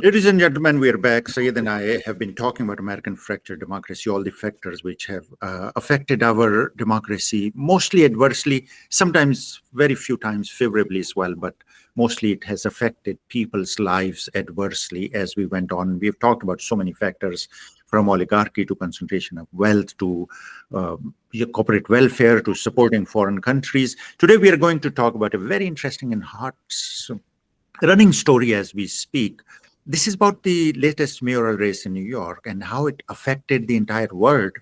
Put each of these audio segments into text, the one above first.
Ladies and gentlemen, we are back. Sayed and I have been talking about American fractured democracy, all the factors which have affected our democracy, mostly adversely, sometimes very few times favorably as well, but mostly it has affected people's lives adversely as we went on. We've talked about so many factors, from oligarchy to concentration of wealth to corporate welfare to supporting foreign countries. Today, we are going to talk about a very interesting and hot running story as we speak. This is about the latest mayoral race in New York and how it affected the entire world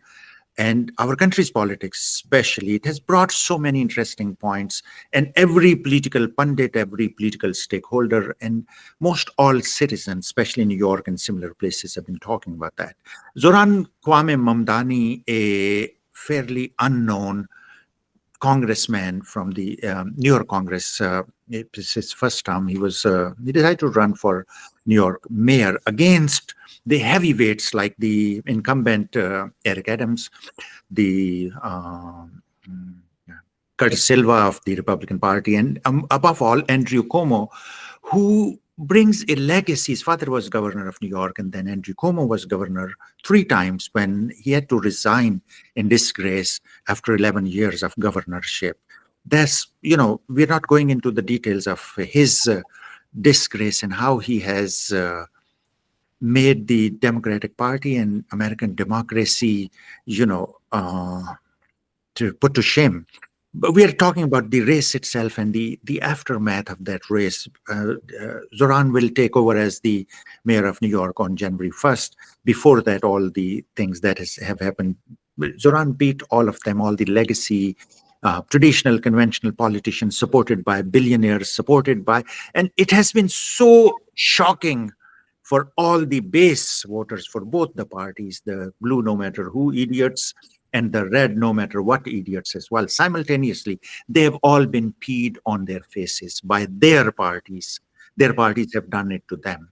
and our country's politics, especially. It has brought so many interesting points, and every political pundit, every political stakeholder, and most all citizens, especially in New York and similar places, have been talking about that. Zoran Kwame Mamdani, a fairly unknown congressman from the New York Congress. It was his first term. He decided to run for New York mayor against the heavyweights like the incumbent Eric Adams, the Curtis Silva of the Republican Party, and above all, Andrew Cuomo, who brings a legacy. His father was governor of New York, and then Andrew Cuomo was governor 3 times when he had to resign in disgrace after 11 years of governorship. We're not going into the details of his disgrace and how he has made the Democratic Party and American democracy, to put to shame. But we are talking about the race itself and the aftermath of that race. Zoran will take over as the mayor of New York on January 1st. Before that, all the things that have happened, Zoran beat all of them, all the legacy, traditional, conventional politicians supported by billionaires, and it has been so shocking for all the base voters for both the parties, the blue no matter who idiots, and the red, no matter what idiots as well. Simultaneously, they have all been peed on their faces by their parties. Their parties have done it to them.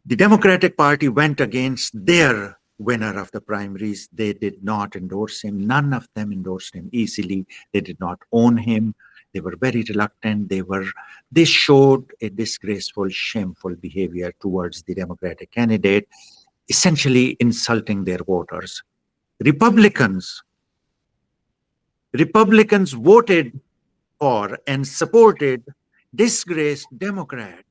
The Democratic Party went against their winner of the primaries. They did not endorse him. None of them endorsed him easily. They did not own him. They were very reluctant. They showed a disgraceful, shameful behavior towards the Democratic candidate, essentially insulting their voters. Republicans voted for and supported disgraced Democrat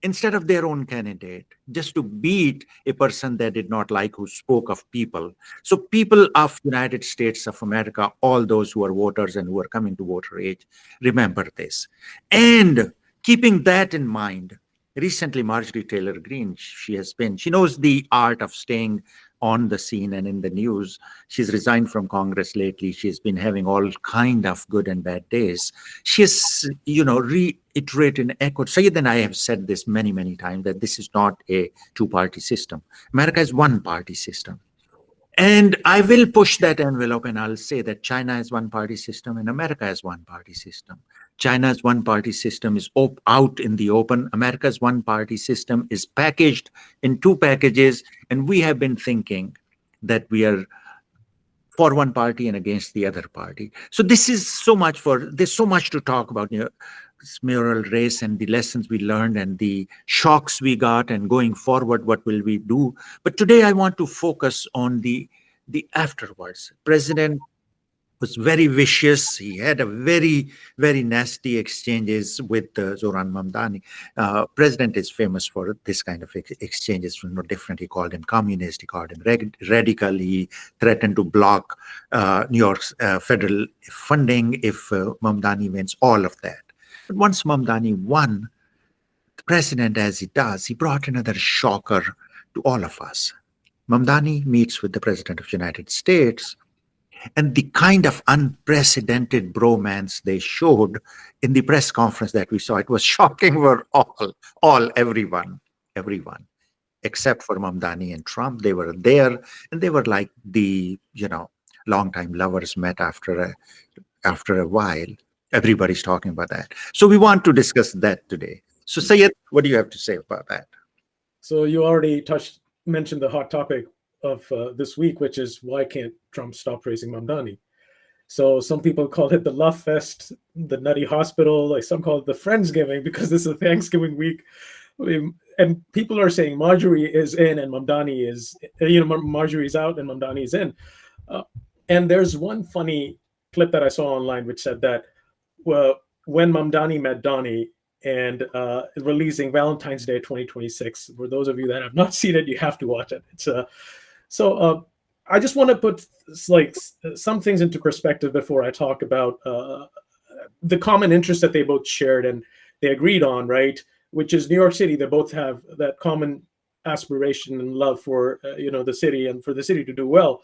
instead of their own candidate, just to beat a person they did not like who spoke of people. So people of United States of America, all those who are voters and who are coming to voter age, remember this. And keeping that in mind, recently Marjorie Taylor Greene, she knows the art of staying on the scene and in the news. She's resigned from Congress lately. She's been having all kind of good and bad days. She has, reiterated and echoed. Sayed and I have said this many, many times, that this is not a two-party system. America is one-party system. And I will push that envelope and I'll say that China is one-party system and America is one-party system. China's one-party system is out in the open. America's one-party system is packaged in 2 packages, and we have been thinking that we are for one party and against the other party. So there's so much to talk about, this mayoral race and the lessons we learned and the shocks we got, and going forward, what will we do? But today I want to focus on the afterwards. President was very vicious. He had a very, very nasty exchanges with Zoran Mamdani. President is famous for this kind of exchanges, no different. He called him communist. He called him radical. He threatened to block New York's federal funding if Mamdani wins, all of that. But once Mamdani won, the president, as he does, he brought another shocker to all of us. Mamdani meets with the President of the United States, and the kind of unprecedented bromance they showed in the press conference that we saw, it was shocking for everyone, except for Mamdani and Trump. They were there, and they were like the, longtime lovers met after a while. Everybody's talking about that. So we want to discuss that today. So Sayed, what do you have to say about that? So you already mentioned the hot topic of this week, which is why can't Trump stop praising Mamdani? So some people call it the love fest, the nutty hospital, like some call it the Friendsgiving, because this is a Thanksgiving week. I mean, and people are saying Marjorie is in and Mamdani is, Marjorie's out and Mamdani is in. Uh, and there's one funny clip that I saw online which said that, well, when Mamdani met Donnie and releasing Valentine's Day 2026. For those of you that have not seen it, you have to watch it. It's so I just want to put like some things into perspective before I talk about the common interest that they both shared and they agreed on, right? Which is New York City. They both have that common aspiration and love for the city and for the city to do well.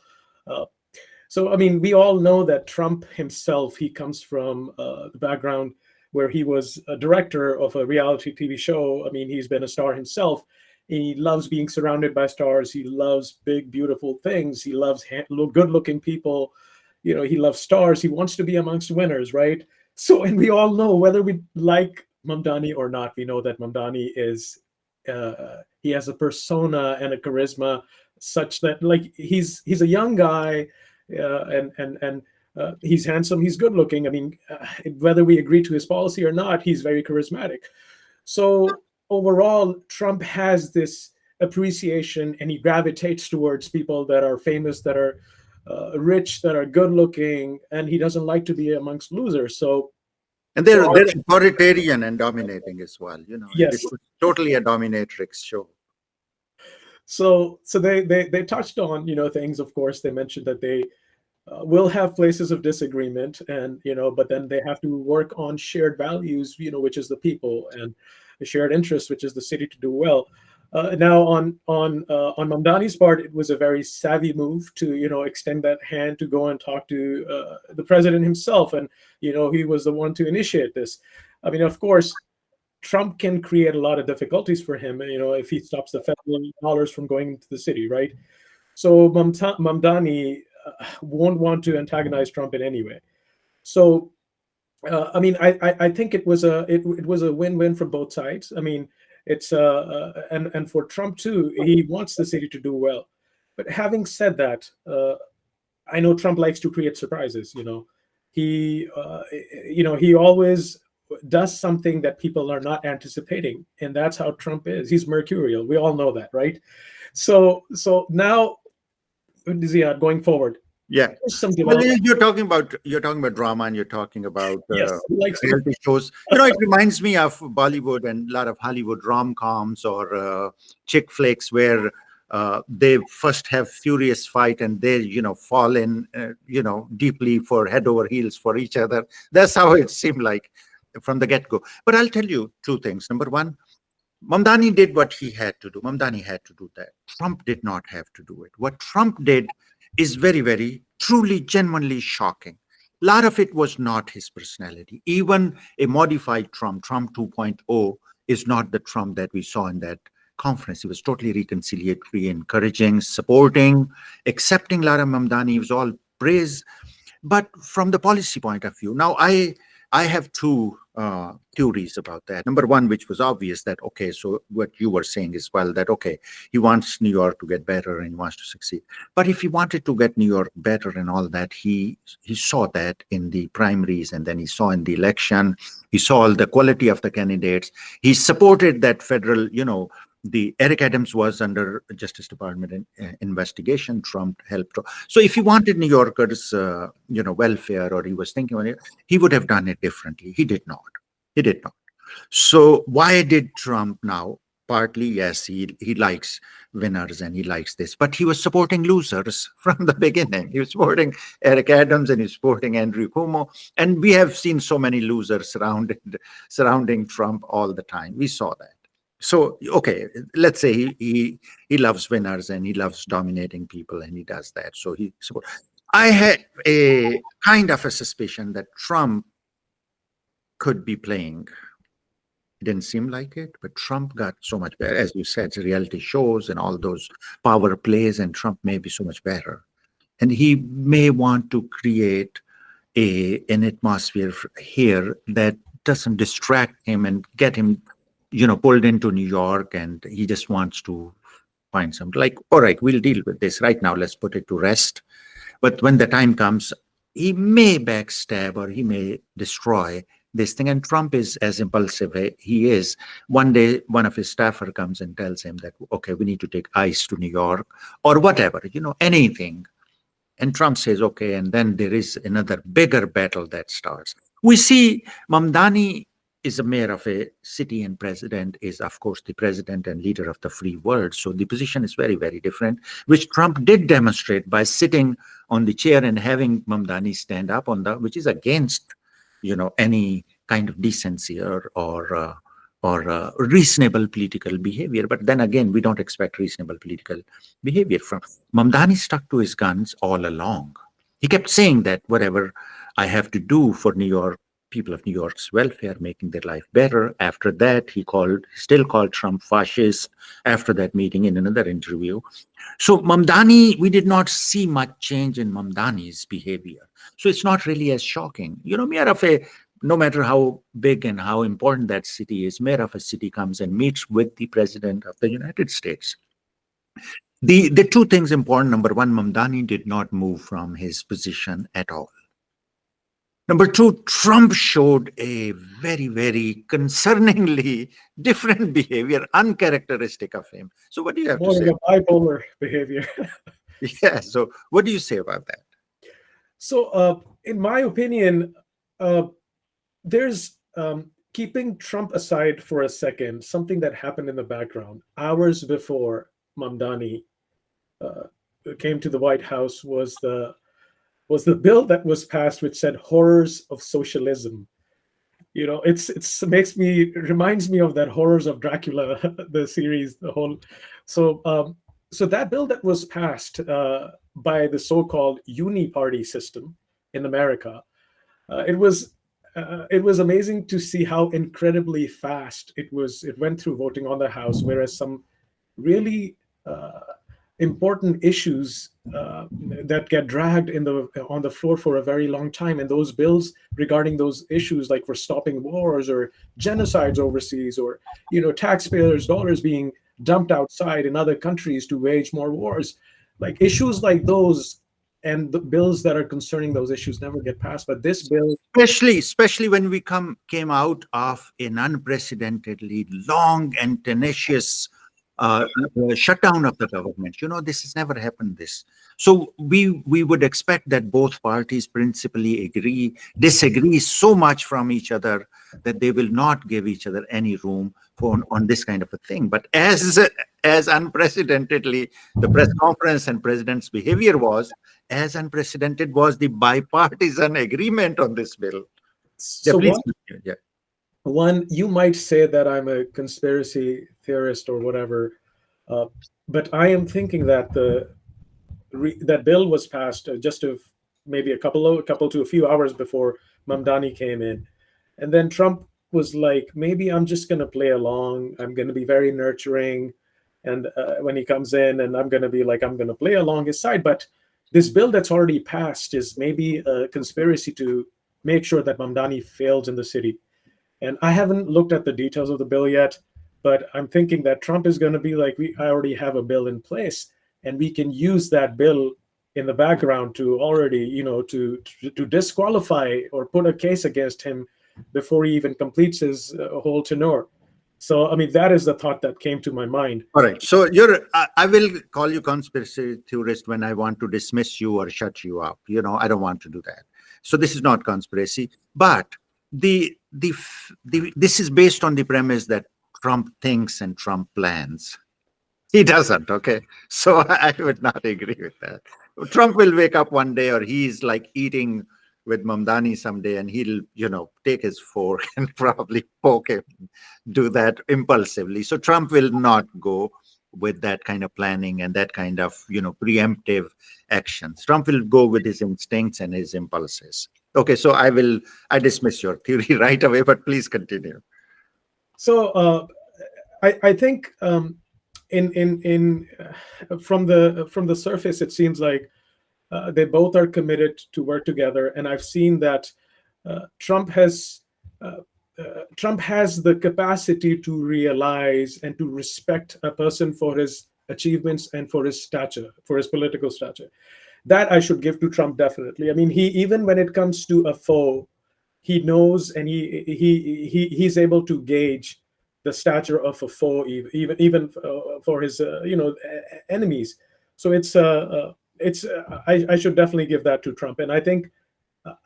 So I mean, we all know that Trump himself, he comes from the background where he was a director of a reality TV show. I mean, he's been a star himself. He loves being surrounded by stars. He loves big, beautiful things. He loves good-looking people. He loves stars. He wants to be amongst winners, right? So, and we all know, whether we like Mamdani or not, we know that Mamdani is he has a persona and a charisma such that, like, he's a young guy, and he's handsome, he's good looking. I mean, whether we agree to his policy or not, he's very charismatic. So overall, Trump has this appreciation and he gravitates towards people that are famous, that are rich, that are good looking, and he doesn't like to be amongst losers. And they're authoritarian and dominating as well. Yes. It was totally a dominatrix show. So they touched on things. Of course, they mentioned that they will have places of disagreement, and but then they have to work on shared values, which is the people, and the shared interest, which is the city to do well. Now on Mamdani's part, it was a very savvy move to extend that hand to go and talk to the president himself, and he was the one to initiate this. I mean, of course, Trump can create a lot of difficulties for him, if he stops the federal dollars from going into the city, right? So Mamdani won't want to antagonize Trump in any way. So, I mean, I think it was a win-win for both sides. I mean, it's and for Trump too, he wants the city to do well. But having said that, I know Trump likes to create surprises. He always does something that people are not anticipating, and that's how Trump is. He's mercurial. We all know that, right? So now, Ziad, going forward, yeah, well, you're talking about drama, and you're talking about reality shows. It reminds me of Bollywood and a lot of Hollywood rom-coms or chick flicks where they first have furious fight and they fall in deeply for head over heels for each other. That's how it seemed like from the get-go. But I'll tell you two things. Number one, Mamdani did what he had to do. Mamdani had to do that. Trump did not have to do it. What Trump did is very, very, truly, genuinely shocking. A lot of it was not his personality. Even a modified Trump 2.0, is not the Trump that we saw in that conference. He was totally reconciliatory, encouraging, supporting, accepting Lara Mamdani. It was all praise. But from the policy point of view, now I have two theories about that. Number one, which was obvious, that, okay, so what you were saying as well, that, okay, he wants New York to get better and he wants to succeed. But if he wanted to get New York better and all that, he saw that in the primaries, and then he saw in the election, he saw all the quality of the candidates. He supported that federal, the Eric Adams was under Justice Department investigation. Trump helped. So if he wanted New Yorkers, welfare, or he was thinking on it, he would have done it differently. He did not. He did not. So why did Trump now? Partly, yes, he likes winners and he likes this, but he was supporting losers from the beginning. He was supporting Eric Adams and he was supporting Andrew Cuomo. And we have seen so many losers surrounding Trump all the time. We saw that. So, okay, let's say he loves winners and he loves dominating people and he does that. So he support. I had a kind of a suspicion that Trump could be playing. It didn't seem like it, but Trump got so much better. As you said, reality shows and all those power plays, and Trump may be so much better. And he may want to create an atmosphere here that doesn't distract him and get him pulled into New York, and he just wants to find something like, all right, we'll deal with this right now. Let's put it to rest. But when the time comes, he may backstab or he may destroy this thing. And Trump is as impulsive he is. One day, one of his staffer comes and tells him that, okay, we need to take ICE to New York or whatever, anything. And Trump says, okay. And then there is another bigger battle that starts. We see Mamdani is a mayor of a city and president is, of course, the president and leader of the free world. So the position is very, very different, which Trump did demonstrate by sitting on the chair and having Mamdani stand up on which is against, any kind of decency or reasonable political behavior. But then again, we don't expect reasonable political behavior from Mamdani. Stuck to his guns all along. He kept saying that whatever I have to do for New York, people of New York's welfare, making their life better. After that, he still called Trump fascist after that meeting in another interview. So Mamdani, we did not see much change in Mamdani's behavior. So it's not really as shocking. Mayor of no matter how big and how important that city is, mayor of a city comes and meets with the president of the United States. The two things important. Number one, Mamdani did not move from his position at all. Number two, Trump showed a very, very concerningly different behavior, uncharacteristic of him. So what do you have to say? More of a bipolar behavior. Yeah. So what do you say about that? So in my opinion, there's keeping Trump aside for a second, something that happened in the background hours before Mamdani came to the White House was the bill that was passed, which said horrors of socialism. Reminds me of that Horrors of Dracula, the series, the whole. So that bill that was passed by the so-called uni-party system in America, it was amazing to see how incredibly fast it went through voting on the House, whereas some really important issues that get dragged on the floor for a very long time, and those bills regarding those issues, like for stopping wars or genocides overseas, or taxpayers' dollars being dumped outside in other countries to wage more wars, like issues like those, and the bills that are concerning those issues never get passed. But this bill, especially when we came out of an unprecedentedly long and tenacious shutdown of the government. This has never happened. So we would expect that both parties principally disagree so much from each other that they will not give each other any room on this kind of a thing. But as unprecedentedly the press conference and president's behavior was, as unprecedented was the bipartisan agreement on this bill. So yeah. One, you might say that I'm a conspiracy theorist or whatever, but I am thinking that that bill was passed just maybe a couple to a few hours before Mamdani came in, and then Trump was like, maybe I'm just going to play along. I'm going to be very nurturing, and when he comes in, and I'm going to be like, I'm going to play along his side. But this bill that's already passed is maybe a conspiracy to make sure that Mamdani fails in the city. And I haven't looked at the details of the bill yet, but I'm thinking that Trump is going to be like, I already have a bill in place, and we can use that bill in the background to already, to disqualify or put a case against him before he even completes his whole tenure. So, I mean, that is the thought that came to my mind. All right. So I will call you conspiracy theorist when I want to dismiss you or shut you up. I don't want to do that. So this is not conspiracy, but this is based on the premise that Trump thinks and Trump plans. He doesn't. Okay. So I would not agree with that. Trump will wake up one day, or he's like eating with Mamdani someday, and he'll, take his fork and probably poke him, do that impulsively. So Trump will not go with that kind of planning and that kind of, preemptive actions. Trump will go with his instincts and his impulses. Okay, so I dismiss your theory right away, but please continue. So I think in from the surface, it seems like they both are committed to work together, and I've seen that Trump has the capacity to realize and to respect a person for his achievements and for his stature, for his political stature. That I should give to Trump, definitely. I mean, even when it comes to a foe, he knows, and he's able to gauge the stature of a foe, even for his enemies. So I should definitely give that to Trump, and I think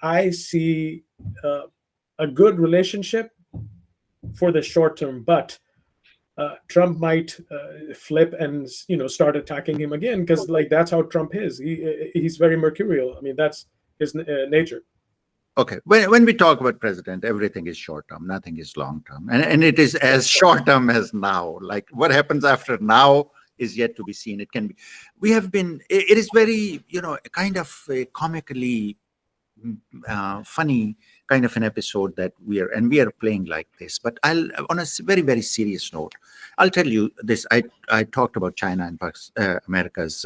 I see uh, a good relationship for the short term, but Trump might flip and start attacking him again, because like that's how Trump is. He's very mercurial. I mean, that's his nature. Okay, when we talk about president, everything is short term, nothing is long term, and it is as short term as now. Like what happens after now is yet to be seen. It can be. We have been. It is very kind of comically funny kind of an episode that we are playing like this. But I'll on a very very serious note, I'll tell you this. I talked about China and America's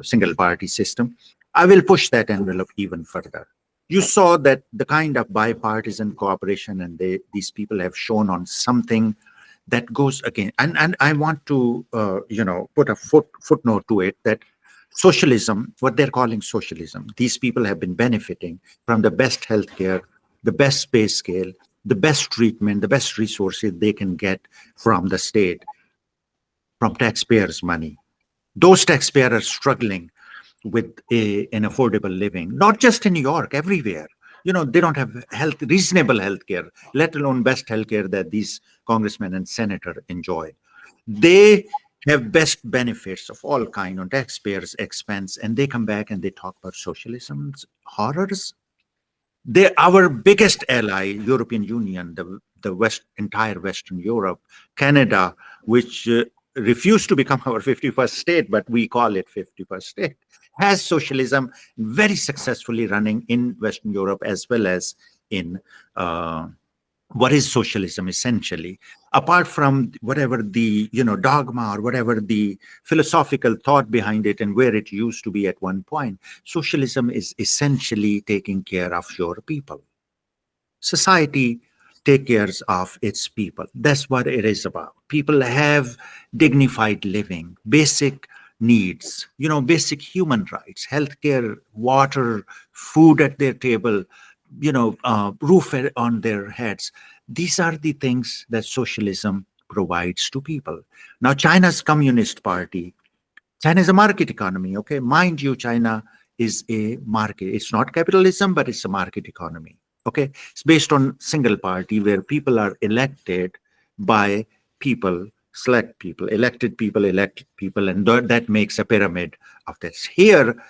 single party system. I will push that envelope even further. You saw that the kind of bipartisan cooperation and these people have shown on something that goes again. And I want to put a footnote to it that socialism, what they're calling socialism, these people have been benefiting from the best healthcare, the best pay scale, the best treatment, the best resources they can get from the state, from taxpayers' money. Those taxpayers are struggling with an affordable living, not just in New York, everywhere. They don't have reasonable health care, let alone best health care that these congressmen and senators enjoy. They have best benefits of all kind on taxpayers' expense, and they come back and they talk about socialism's horrors. Our biggest ally, European Union, the entire Western Europe, Canada, which refused to become our 51st state, but we call it 51st state, has socialism very successfully running in Western Europe as well as in what is socialism essentially, apart from whatever the dogma or whatever the philosophical thought behind it and where it used to be at one point. Socialism is essentially taking care of your people. Society take cares of its people. That's what it is about. People have dignified living, basic needs, basic human rights, healthcare, water, food at their table, roof on their heads. These are the things that socialism provides to people. Now, China's Communist Party, China is a market economy, okay? Mind you, China is a market. It's not capitalism, but it's a market economy, okay? It's based on single party where people are elected by people, elected people, and that makes a pyramid of this. Here,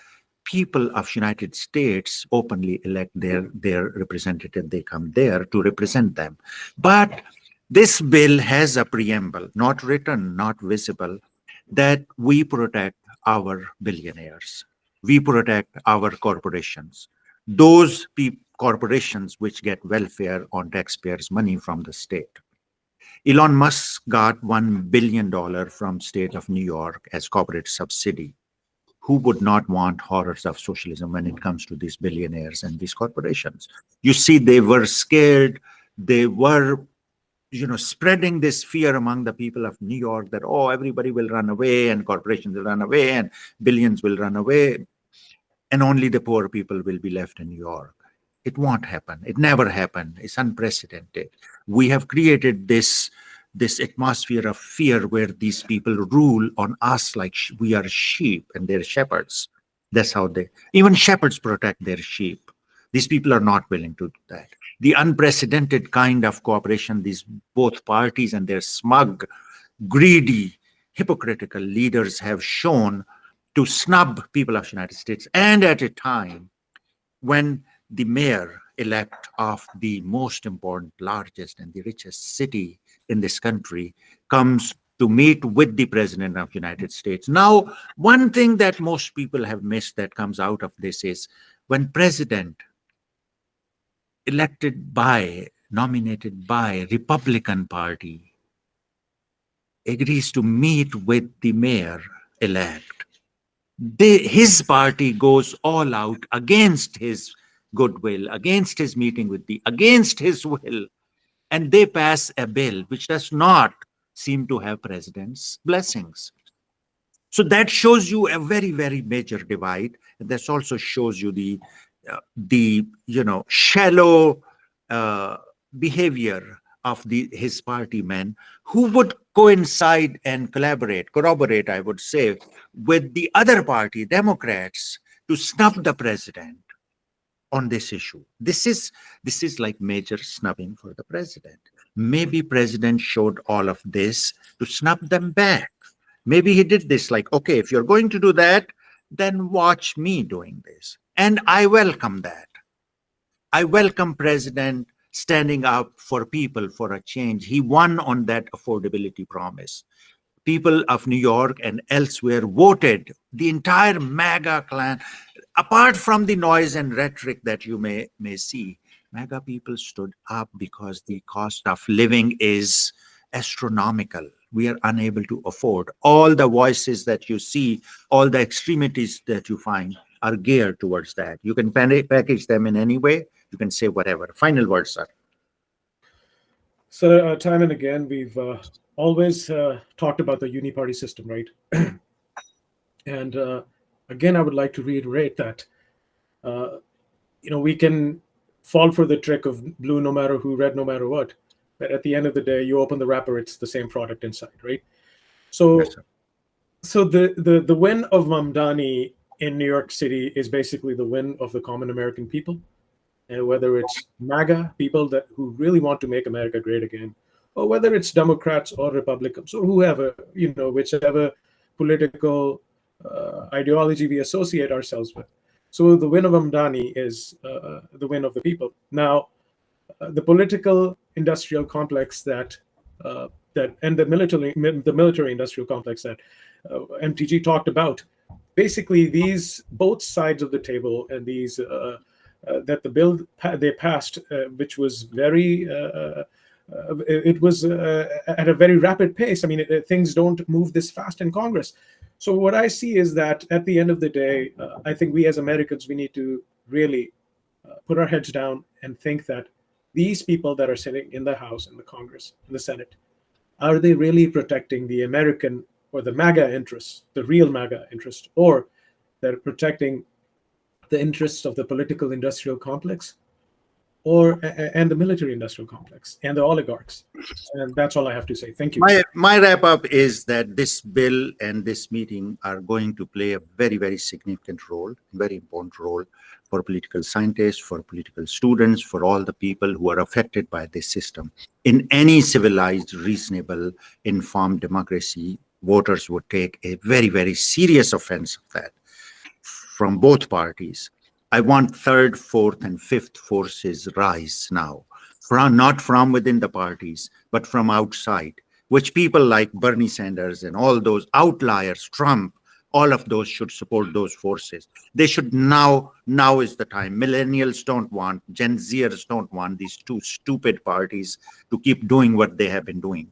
people of United States openly elect their representative. They come there to represent them. But this bill has a preamble, not written, not visible, that we protect our billionaires. We protect our corporations. Those corporations which get welfare on taxpayers' money from the state. Elon Musk got $1 billion from state of New York as corporate subsidy. Who would not want horrors of socialism when it comes to these billionaires and these corporations? You see, they were scared. They were, spreading this fear among the people of New York that, oh, everybody will run away and corporations will run away and billions will run away and only the poor people will be left in New York. It won't happen. It never happened. It's unprecedented. We have created this atmosphere of fear where these people rule on us like we are sheep and they're shepherds. That's how even shepherds protect their sheep. These people are not willing to do that. The unprecedented kind of cooperation these both parties and their smug, greedy, hypocritical leaders have shown to snub people of the United States, and at a time when the mayor-elect of the most important, largest, and the richest city in this country comes to meet with the president of the United States. Now, one thing that most people have missed that comes out of this is when president nominated by Republican Party agrees to meet with the mayor-elect, his party goes all out against his goodwill, against his meeting against his will, and they pass a bill which does not seem to have president's blessings. So that shows you a very, very major divide, and that also shows you the shallow uh, behavior of his party men, who would coincide and corroborate, I would say, with the other party, Democrats, to snub the president on this issue. This is like major snubbing for the president. Maybe president showed all of this to snub them back. Maybe he did this like, okay, if you're going to do that, then watch me doing this. And I welcome that. I welcome president standing up for people for a change. He won on that affordability promise. People of New York and elsewhere voted, the entire MAGA clan, apart from the noise and rhetoric that you may see. MAGA people stood up because the cost of living is astronomical. We are unable to afford. All the voices that you see, all the extremities that you find are geared towards that. You can package them in any way. You can say whatever. Final words, sir. So time and again, we've always talked about the uni-party system, right? And again, I would like to reiterate that we can fall for the trick of blue no matter who, red no matter what. But at the end of the day, you open the wrapper, it's the same product inside, right? So, Yes, sir. so the win of Mamdani in New York City is basically the win of the common American people. And whether it's MAGA people who really want to make America great again, or whether it's Democrats or Republicans or whoever, whichever political ideology we associate ourselves with. So the win of Mamdani is the win of the people. Now, the political industrial complex and the military industrial complex that MTG talked about, basically these both sides of the table and these that the bill they passed, which was very it was at a very rapid pace. I mean, things don't move this fast in Congress. So what I see is that at the end of the day, I think we as Americans, we need to really put our heads down and think that these people that are sitting in the House, in the Congress, in the Senate, are they really protecting the American or the MAGA interests, the real MAGA interest, or they're protecting the interests of the political industrial complex and the military industrial complex and the oligarchs? And that's all I have to say. Thank you. My wrap up is that this bill and this meeting are going to play a very, very significant role, very important role for political scientists, for political students, for all the people who are affected by this system. In any civilized, reasonable, informed democracy, voters would take a very, very serious offense of that from both parties. I want third, fourth, and fifth forces rise now, not from within the parties, but from outside, which people like Bernie Sanders and all those outliers, Trump, all of those should support those forces. They should now is the time. Millennials don't want, Gen Zers don't want these two stupid parties to keep doing what they have been doing.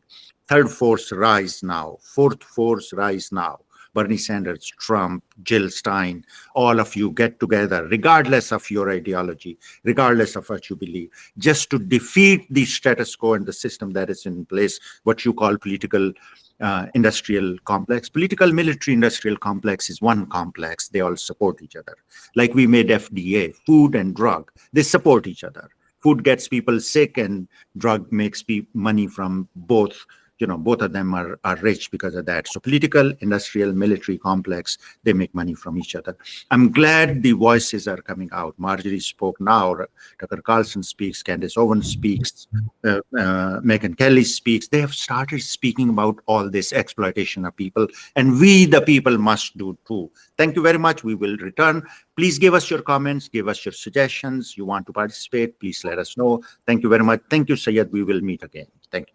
Third force rise now, fourth force rise now. Bernie Sanders, Trump, Jill Stein, all of you get together, regardless of your ideology, regardless of what you believe, just to defeat the status quo and the system that is in place, what you call political industrial complex. Political military industrial complex is one complex. They all support each other. Like we made FDA, food and drug, they support each other. Food gets people sick and drug makes money from both. Both of them are rich because of that. So political, industrial, military complex, they make money from each other. I'm glad the voices are coming out. Marjorie spoke now, Tucker Carlson speaks, Candace Owens speaks, Megyn Kelly speaks. They have started speaking about all this exploitation of people, and we, the people, must do too. Thank you very much. We will return. Please give us your comments, give us your suggestions. You want to participate, please let us know. Thank you very much. Thank you, Syed. We will meet again. Thank you.